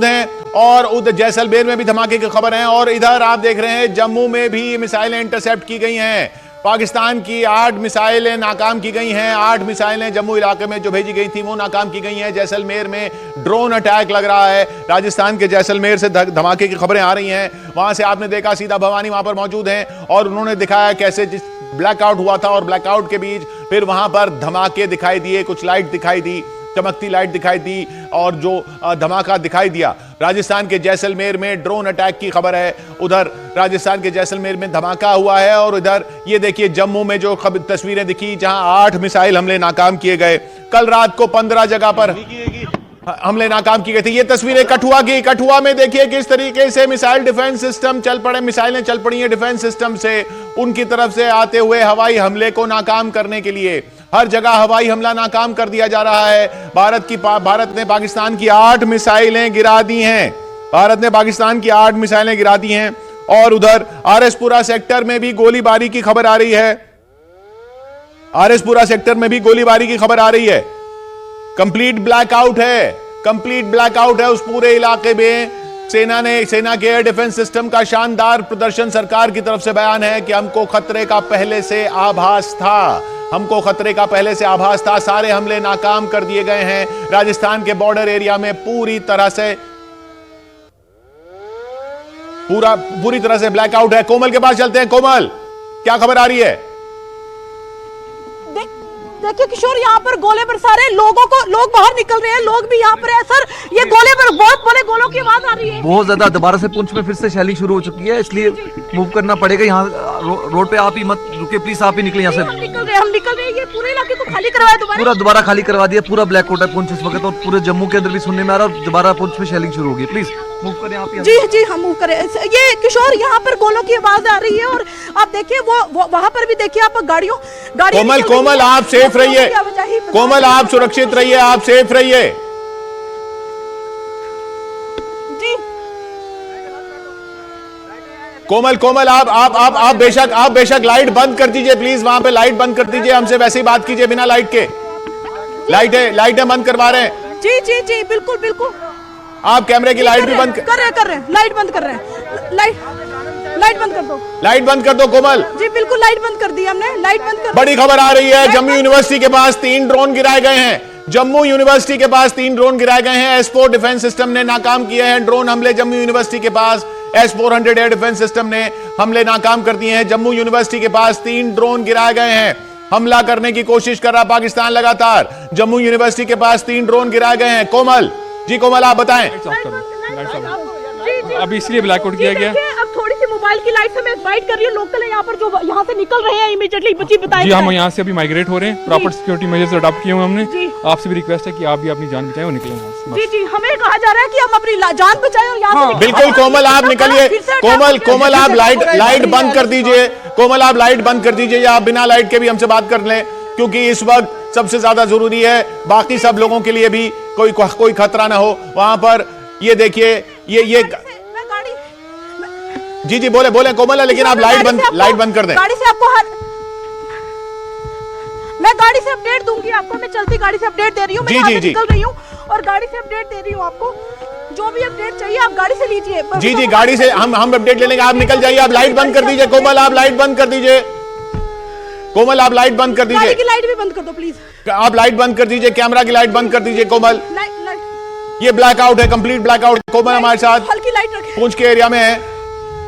मौजूद हैं और उधर जैसलमेर में भी धमाके की खबर है। और इधर आप देख रहे हैं जम्मू में भी मिसाइलें इंटरसेप्ट की गई हैं। पाकिस्तान की 8 मिसाइलें नाकाम की गई हैं। 8 मिसाइलें जम्मू इलाके में जो भेजी गई थी वो नाकाम की गई हैं। जैसलमेर में ड्रोन अटैक लग रहा है। राजस्थान के जैसलमेर से धमाके की खबरें आ रही हैं। वहां से आपने देखा सीधा भवानी वहां पर मौजूद हैं और उन्होंने दिखाया कैसे ब्लैकआउट हुआ था और ब्लैकआउट के बीच फिर वहां पर धमाके दिखाई दिए, कुछ लाइट दिखाई दी, चमकती लाइट दिखाई दी और जो धमाका दिखाई दिया। राजस्थान के जैसलमेर में ड्रोन अटैक की खबर है। उधर राजस्थान के जैसलमेर में धमाका हुआ है और इधर ये देखिए जम्मू में जो तस्वीरें दिखी जहां 8 मिसाइल हमले नाकाम किए गए। कल रात को 15 जगह पर हमले नाकाम किए गए थे। ये तस्वीरें कठुआ की। कठुआ में देखिए किस तरीके से मिसाइल डिफेंस सिस्टम चल पड़े, मिसाइलें चल पड़ी हैं डिफेंस सिस्टम से उनकी तरफ से आते हुए हवाई हमले को नाकाम करने के लिए। हर जगह हवाई हमला नाकाम कर दिया जा रहा है। भारत ने पाकिस्तान की 8 मिसाइलें गिरा दी हैं। भारत ने पाकिस्तान की 8 मिसाइलें गिरा दी हैं। और उधर आरएसपुरा सेक्टर में भी गोलीबारी की खबर आ रही है। आरएसपुरा सेक्टर में भी गोलीबारी की खबर आ रही है। कंप्लीट ब्लैकआउट है, कंप्लीट ब्लैकआउट है उस पूरे इलाके में। सेना के एयर डिफेंस सिस्टम का शानदार प्रदर्शन। सरकार की तरफ से बयान है कि हमको खतरे का पहले से आभास था, हमको खतरे का पहले से आभास था। सारे हमले नाकाम कर दिए गए हैं। राजस्थान के बॉर्डर एरिया में पूरी तरह से ब्लैकआउट है। कोमल के पास चलते हैं। कोमल, क्या खबर आ रही है? देखिए किशोर, यहाँ पर गोले बरसा रहे हैं, लोग बाहर निकल रहे हैं, लोग भी यहाँ पर है। सर ये गोले पर बहुत बड़े गोलों की आवाज आ रही है। बहुत ज्यादा। दोबारा से पुंछ में फिर से शेलिंग शुरू हो चुकी है, इसलिए मूव करना पड़ेगा। यहाँ रोड पे आप ही मत रुके प्लीज, आप ही निकले यहाँ से। हम निकल रहे हैं। ये पूरे इलाके को खाली करवाया पूरा दोबारा खाली करवा दिया। पूरा ब्लैकआउट है पुंछ इस वक्त और पूरे जम्मू के अंदर भी सुनने में आ रहा है। दोबारा पुंछ में शेलिंग शुरू होगी। प्लीज मूव करें आप। जी हम मूव करें। ये किशोर यहाँ पर गोलों की आवाज आ रही है और आप देखिए वो वहां पर भी देखिए आप गाड़ी कोमल आप सेफ रहिए। कोमल आप सुरक्षित रहिए, आप सेफ रहिए। जी कोमल आप बेशक लाइट बंद कर दीजिए प्लीज। वहां पे लाइट बंद कर दीजिए। हमसे वैसे ही बात कीजिए बिना लाइट के। लाइटें बंद करवा रहे हैं। जी बिल्कुल। आप कैमरे की लाइट भी बंद कर रहे हैं। लाइट बंद कर रहे हैं। लाइट बंद कर दो। लाइट बंद कर दो कोमल। जी बिल्कुल, लाइट बंद कर दी हमने। लाइट बंद कर। बड़ी खबर आ रही है। जम्मू यूनिवर्सिटी के पास 3 ड्रोन गिराए गए हैं। जम्मू यूनिवर्सिटी के पास 3 ड्रोन गिराए गए हैं। S-4 डिफेंस सिस्टम ने नाकाम किए हैं ड्रोन हमले। जम्मू यूनिवर्सिटी के पास S-400 एयर डिफेंस सिस्टम ने हमले नाकाम कर दिए हैं। जम्मू यूनिवर्सिटी के पास 3 ड्रोन गिराए गए हैं। हमला करने की कोशिश कर रहा पाकिस्तान लगातार। जम्मू यूनिवर्सिटी के पास 3 ड्रोन गिराए गए हैं। कोमल आप बताएं। अभी इसलिए ब्लैकआउट किया गया। अब थोड़ी सी मोबाइल की लाइट से मैं वाइट कर रही हूँ। लोकल है यहाँ पर जो यहाँ से निकल रहे हैं इमीडिएटली बच्ची बताएं। जी हम यहाँ से अभी माइग्रेट हो रहे हैं। प्रॉपर सिक्योरिटी मेजर्स अडॉप्ट किए हुए हमने। आपसे भी रिक्वेस्ट है कि आप भी अपनी जान बचाएं और निकलें यहाँ से। जी हमें कहा जा रहा है कि हम अपनी जान बचाएं और यहाँ से बिल्कुल कोमल आप निकलिए। कोमल आप लाइट बंद कर दीजिए। कोमल आप लाइट बंद कर दीजिए या आप बिना लाइट के भी हमसे बात कर लें, क्योंकि इस वक्त सबसे ज्यादा जरूरी है बाकी सब लोगों के लिए भी कोई खतरा ना हो वहां पर। ये देखिए ये जी बोले कोमल, लेकिन आप लाइट बंद कर दें। गाड़ी से आपको मैं गाड़ी से अपडेट दूंगी आपको। मैं चलती गाड़ी से अपडेट दे रही हूँ। मैं निकल रही हूँ और गाड़ी से अपडेट दे रही हूँ आपको। जो भी अपडेट चाहिए आप गाड़ी से लीजिए। जी गाड़ी से हम अपडेट ले लेंगे। आप निकल जाइए। आप लाइट बंद कर दीजिए। कोमल आप लाइट बंद कर दीजिए। कोमल आप लाइट बंद कर दीजिए। गाड़ी की लाइट भी बंद कर दो प्लीज। आप लाइट बंद कर दीजिए। कैमरा की लाइट बंद कर दीजिए। कोमल ये ब्लैकआउट है, कंप्लीट ब्लैकआउट। कोमल हमारे साथ हल्की लाइट रखें। पुंछ के एरिया में है।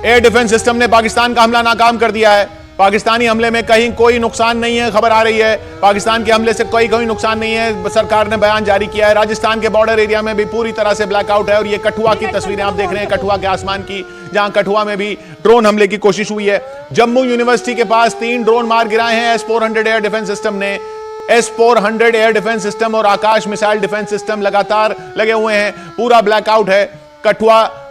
एयर डिफेंस सिस्टम ने पाकिस्तान का हमला नाकाम कर दिया है। पाकिस्तानी हमले में कहीं कोई नुकसान नहीं है, खबर आ रही है। पाकिस्तान के हमले से कोई नुकसान नहीं है, सरकार ने बयान जारी किया है। राजस्थान के बॉर्डर एरिया में भी पूरी तरह से ब्लैकआउट है। और ये कठुआ की तस्वीरें आप देख रहे हैं, कठुआ के आसमान की, जहां कठुआ में भी ड्रोन हमले की कोशिश हुई है। जम्मू यूनिवर्सिटी के पास 3 ड्रोन मार गिराए हैं S-400 एयर डिफेंस सिस्टम ने। S-400 एयर डिफेंस सिस्टम और आकाश मिसाइल डिफेंस सिस्टम लगातार लगे हुए हैं। पूरा ब्लैकआउट है।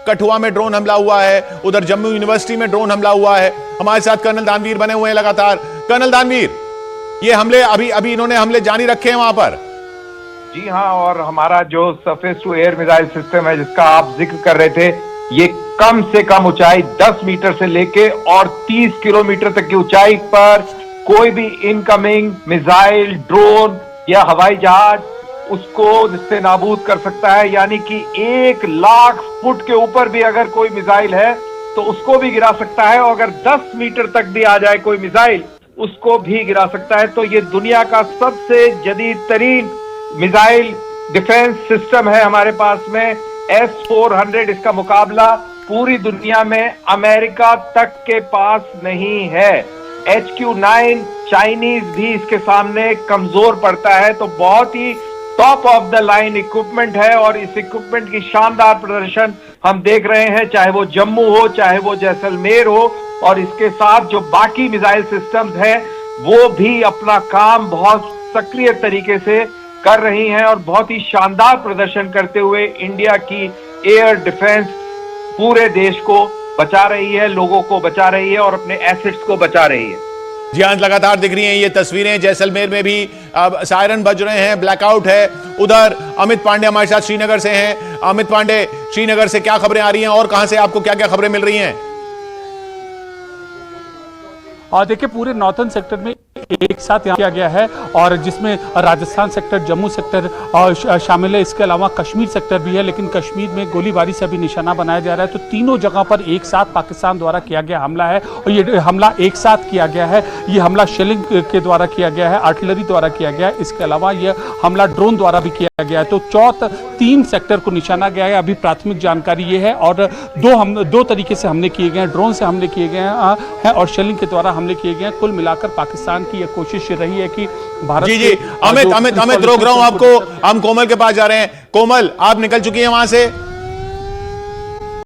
कठुआ में ड्रोन हमला हुआ है। उधर जम्मू यूनिवर्सिटी में ड्रोन हमला हुआ है। हमारे साथ कर्नल दानवीर बने हुए हैं लगातार। कर्नल दानवीर, ये हमले अभी इन्होंने हमले जारी रखे हैं वहां पर। जी हाँ, और हमारा जो surface to air missile system है जिसका आप जिक्र कर रहे थे, ये कम से कम ऊंचाई 10 मीटर से लेके और 30 किलोमीटर तक की ऊंचाई पर कोई भी इनकमिंग मिसाइल, ड्रोन या हवाई जहाज उसको जिससे नाबूद कर सकता है, यानी कि 1,00,000 फुट के ऊपर भी अगर कोई मिसाइल है तो उसको भी गिरा सकता है, और अगर 10 मीटर तक भी आ जाए कोई मिसाइल उसको भी गिरा सकता है। तो ये दुनिया का सबसे जदीद तरीन मिसाइल डिफेंस सिस्टम है हमारे पास में, S-400। इसका मुकाबला पूरी दुनिया में अमेरिका तक के पास नहीं है। HQ-9 चाइनीज भी इसके सामने कमजोर पड़ता है। तो बहुत ही top of the line equipment है, और इस इक्विपमेंट की शानदार प्रदर्शन हम देख रहे हैं, चाहे वो जम्मू हो, चाहे वो जैसलमेर हो, और इसके साथ जो बाकी मिसाइल सिस्टम्स हैं वो भी अपना काम बहुत सक्रिय तरीके से कर रही हैं, और बहुत ही शानदार प्रदर्शन करते हुए इंडिया की एयर डिफेंस पूरे देश को बचा रही है, लोगों को बचा रही है और अपने एसेट्स को बचा रही है। जी हाँ, लगातार दिख रही हैं ये तस्वीरें। जैसलमेर में भी अब सायरन बज रहे हैं, ब्लैकआउट है। उधर अमित पांडे हमारे साथ श्रीनगर से हैं। अमित पांडे, श्रीनगर से क्या खबरें आ रही हैं और कहां से आपको क्या क्या खबरें मिल रही हैं? और देखिए, पूरे नॉर्थन सेक्टर में एक साथ यहाँ किया गया है, और जिसमें राजस्थान सेक्टर, जम्मू सेक्टर और शामिल है। इसके अलावा कश्मीर सेक्टर भी है, लेकिन कश्मीर में गोलीबारी से भी निशाना बनाया जा रहा है। तो तीनों जगह पर एक साथ पाकिस्तान द्वारा किया गया हमला है, और ये हमला एक साथ किया गया है। ये हमला शेलिंग के द्वारा किया गया है, आर्टिलरी द्वारा किया गया है। इसके अलावा ये हमला ड्रोन द्वारा भी किया गया है। तो 3 सेक्टर को निशाना गया है। अभी प्राथमिक जानकारी ये है, और दो तरीके से हमले किए गए हैं। ड्रोन से हमले किए गए हैं और शेलिंग के द्वारा हमले किए गए हैं। कुल मिलाकर पाकिस्तान की यह कोशिश रही है कि भारत जी अमित रोक रहा हूं आपको। हम कोमल के पास जा रहे हैं। कोमल, आप निकल चुकी हैं वहां से?